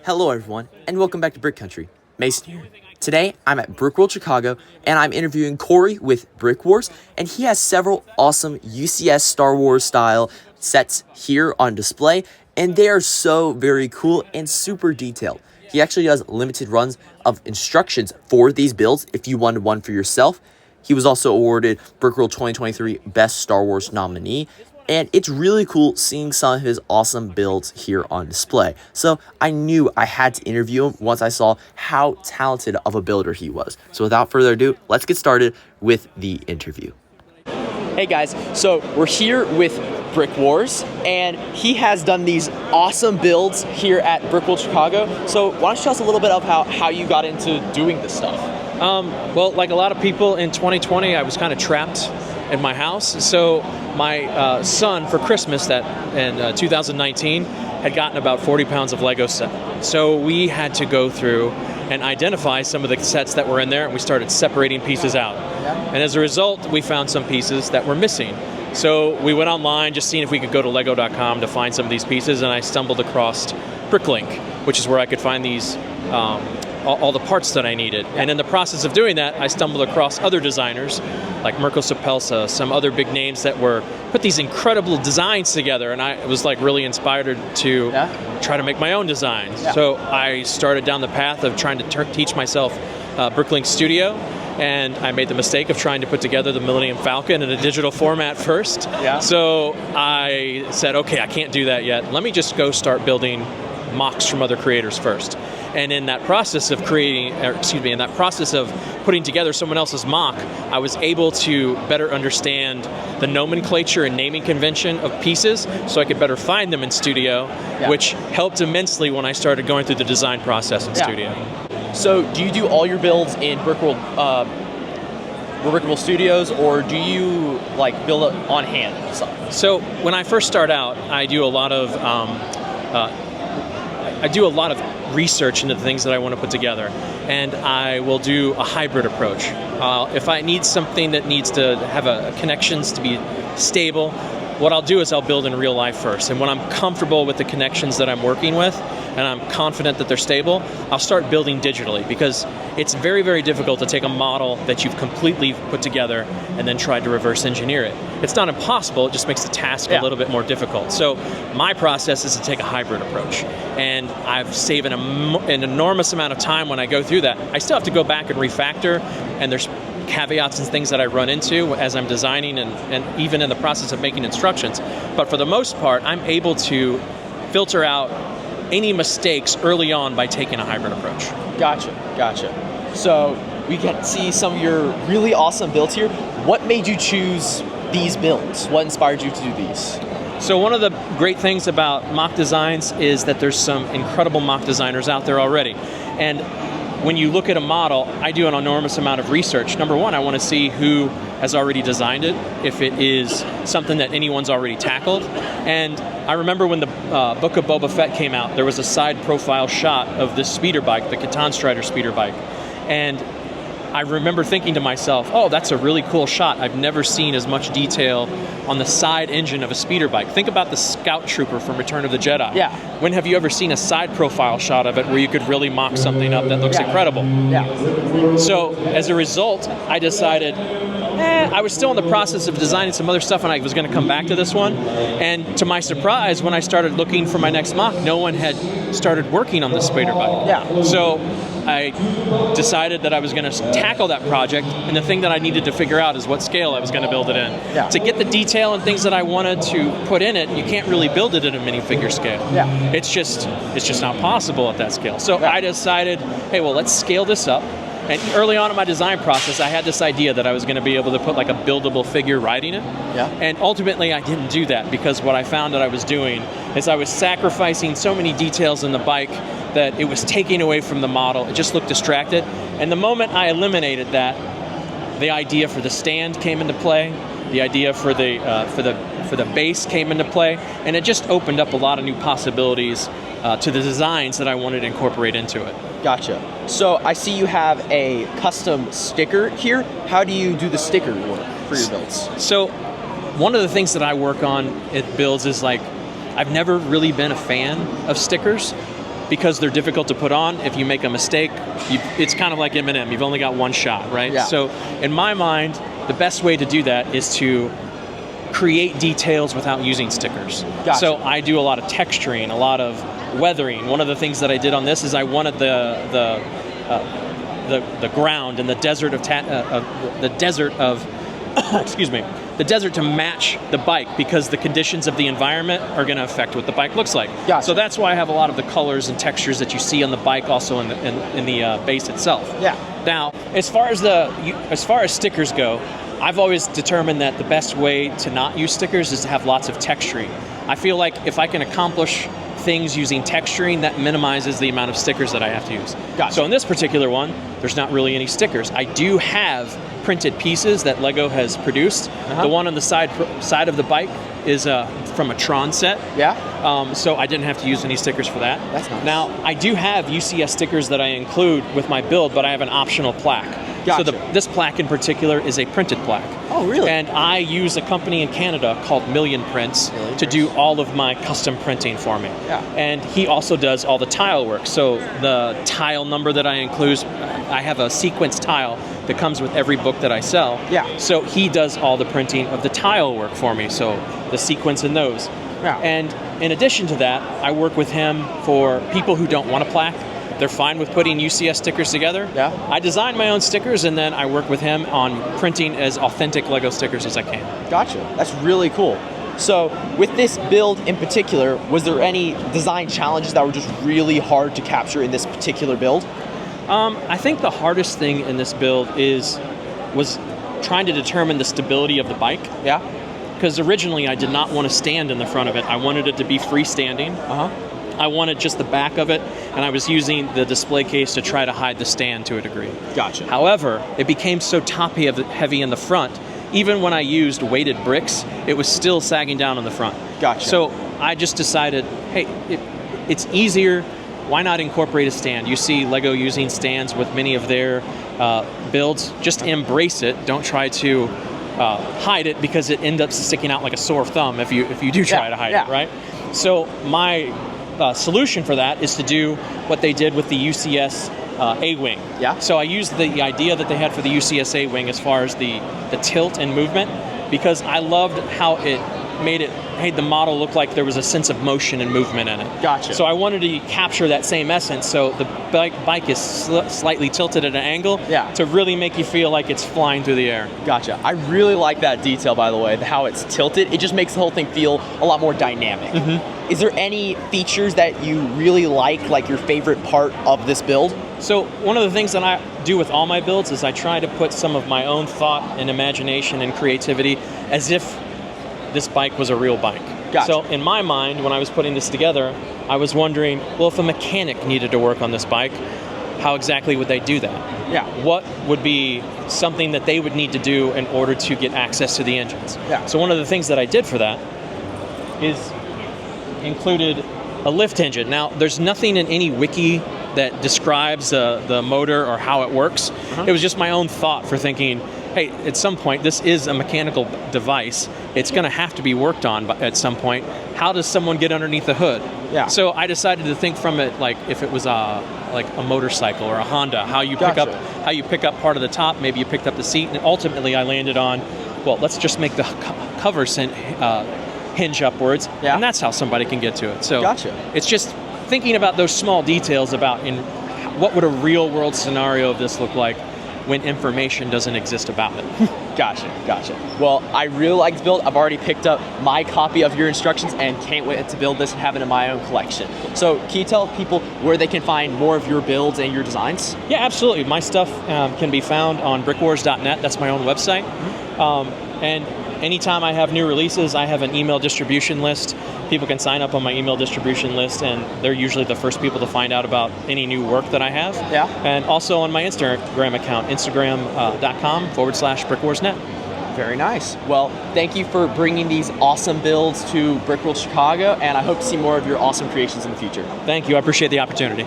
Hello everyone, and welcome back to Brick Country. Mason here. Today, I'm at BrickWorld Chicago, and I'm interviewing Corey with Brick Wars, and he has several awesome UCS Star Wars style sets here on display, and they are so very cool and super detailed. He actually does limited runs of instructions for these builds if you wanted one for yourself. He was also awarded BrickWorld 2023 Best Star Wars nominee, and it's really cool seeing some of his awesome builds here on display. So I knew I had to interview him once I saw how talented of a builder he was. So without further ado, let's get started with the interview. Hey guys, so we're here with Brick Wars, and he has done these awesome builds here at BrickWorld Chicago. So why don't you tell us a little bit of how you got into doing this stuff? Well, like a lot of people in 2020, I was kind of trapped in my house. So my son, for Christmas in 2019, had gotten about 40 pounds of Lego set. So we had to go through and identify some of the sets that were in there, and we started separating pieces out. And as a result, we found some pieces that were missing. So we went online just seeing if we could go to lego.com to find some of these pieces, and I stumbled across BrickLink, which is where I could find these all the parts that I needed. And in the process of doing that, I stumbled across other designers like Mirko Sapelsa, some other big names that put these incredible designs together, and I was like really inspired to try to make my own designs. So I started down the path of trying to teach myself BrickLink Studio, and I made the mistake of trying to put together the Millennium Falcon in a digital format first. So I said, okay, I can't do that yet. Let me just go start building mocks from other creators first. And in that process of putting together someone else's mock, I was able to better understand the nomenclature and naming convention of pieces, so I could better find them in Studio, which helped immensely when I started going through the design process in Studio. So do you do all your builds in BrickWorld Studios, or do you like build it on hand? So when I first start out, I do a lot of research into the things that I want to put together, and I will do a hybrid approach. If I need something that needs to have connections to be stable, what I'll do is I'll build in real life first, and when I'm comfortable with the connections that I'm working with and I'm confident that they're stable, I'll start building digitally, because it's very, very difficult to take a model that you've completely put together and then try to reverse engineer it. It's not impossible, it just makes the task a little bit more difficult. So my process is to take a hybrid approach, and I've saved an enormous amount of time when I go through that. I still have to go back and refactor, and there's caveats and things that I run into as I'm designing and even in the process of making instructions. But for the most part, I'm able to filter out any mistakes early on by taking a hybrid approach. Gotcha. So we can see some of your really awesome builds here. What made you choose these builds? What inspired you to do these? So one of the great things about mock designs is that there's some incredible mock designers out there already. And when you look at a model, I do an enormous amount of research. Number one, I want to see who has already designed it, if it is something that anyone's already tackled. And I remember when the Book of Boba Fett came out, there was a side profile shot of this speeder bike, the Catan Strider speeder bike. And I remember thinking to myself, oh, that's a really cool shot. I've never seen as much detail on the side engine of a speeder bike. Think about the Scout Trooper from Return of the Jedi. When have you ever seen a side profile shot of it where you could really mock something up that looks incredible? So as a result, I decided, I was still in the process of designing some other stuff, and I was going to come back to this one. And to my surprise, when I started looking for my next mock, no one had started working on the speeder bike. So I decided that I was going to tackle that project, and the thing that I needed to figure out is what scale I was going to build it in. To get the detail and things that I wanted to put in it, you can't really build it at a minifigure scale. It's just not possible at that scale. So I decided, hey, well, let's scale this up. And early on in my design process, I had this idea that I was going to be able to put like a buildable figure riding it. And ultimately, I didn't do that, because what I found that I was doing is I was sacrificing so many details in the bike that it was taking away from the model. It just looked distracted. And the moment I eliminated that, the idea for the stand came into play. The idea for the base came into play, and it just opened up a lot of new possibilities to the designs that I wanted to incorporate into it. Gotcha. So I see you have a custom sticker here. How do you do the sticker work for your builds? So one of the things that I work on at builds is like, I've never really been a fan of stickers. because they're difficult to put on. If you make a mistake, it's kind of like M&M. You've only got one shot, right? Yeah. So in my mind, the best way to do that is to create details without using stickers. Gotcha. So I do a lot of texturing, a lot of weathering. One of the things that I did on this is I wanted the ground and the desert of excuse me, the desert to match the bike, because the conditions of the environment are going to affect what the bike looks like. Gotcha. So that's why I have a lot of the colors and textures that you see on the bike, also in the base itself. Yeah. Now, as far as stickers go, I've always determined that the best way to not use stickers is to have lots of texturing. I feel like if I can accomplish things using texturing, that minimizes the amount of stickers that I have to use. Gotcha. So in this particular one, there's not really any stickers. I do have printed pieces that Lego has produced. The one on the side of the bike is from a Tron set. Yeah. So I didn't have to use any stickers for that. That's nice. Now, I do have UCS stickers that I include with my build, but I have an optional plaque. Gotcha. So this plaque in particular is a printed plaque. Oh, really? And I use a company in Canada called Million Prints to do all of my custom printing for me. Yeah. And he also does all the tile work. So the tile number that I include, I have a sequence tile that comes with every book that I sell. Yeah. So he does all the printing of the tile work for me. So the sequence in those. Yeah. And in addition to that, I work with him for people who don't want a plaque. They're fine with putting UCS stickers together. Yeah. I design my own stickers, and then I work with him on printing as authentic Lego stickers as I can. Gotcha. That's really cool. So with this build in particular, was there any design challenges that were just really hard to capture in this particular build? I think the hardest thing in this build was trying to determine the stability of the bike. Yeah. Because originally I did not want to stand in the front of it. I wanted it to be freestanding. I wanted just the back of it, and I was using the display case to try to hide the stand to a degree. Gotcha. However, it became so top-heavy in the front, even when I used weighted bricks, it was still sagging down on the front. Gotcha. So I just decided, hey, it's easier. Why not incorporate a stand? You see Lego using stands with many of their builds. Just embrace it. Don't try to hide it, because it ends up sticking out like a sore thumb if you do try to hide it, right? So my solution for that is to do what they did with the UCS A-Wing. Yeah. So I used the idea that they had for the UCS A-Wing as far as the tilt and movement, because I loved how it made the model look like there was a sense of motion and movement in it. Gotcha. So I wanted to capture that same essence. So the bike is slightly tilted at an angle to really make you feel like it's flying through the air. Gotcha. I really like that detail, by the way, how it's tilted. It just makes the whole thing feel a lot more dynamic. Is there any features that you really like your favorite part of this build? So one of the things that I do with all my builds is I try to put some of my own thought and imagination and creativity as if this bike was a real bike. Gotcha. So in my mind, when I was putting this together, I was wondering, well, if a mechanic needed to work on this bike, how exactly would they do that? Yeah. What would be something that they would need to do in order to get access to the engines? Yeah. So one of the things that I did for that is included a lift engine. Now, there's nothing in any wiki that describes the motor or how it works. It was just my own thought for thinking, hey, at some point, this is a mechanical device. It's going to have to be worked on at some point. How does someone get underneath the hood? Yeah. So I decided to think from it like if it was like a motorcycle or a Honda, how you pick up part of the top, maybe you picked up the seat, and ultimately I landed on, well, let's just make the covers hinge upwards, and that's how somebody can get to it. So it's just thinking about those small details about what would a real world scenario of this look like when information doesn't exist about it. Gotcha. Well, I really like this build. I've already picked up my copy of your instructions and can't wait to build this and have it in my own collection. So can you tell people where they can find more of your builds and your designs? Yeah, absolutely. My stuff can be found on brickwars.net. That's my own website. And anytime I have new releases, I have an email distribution list. People can sign up on my email distribution list, and they're usually the first people to find out about any new work that I have. Yeah. And also on my Instagram account, instagram.com/brickwarsnet. Very nice. Well, thank you for bringing these awesome builds to BrickWorld Chicago, and I hope to see more of your awesome creations in the future. Thank you. I appreciate the opportunity.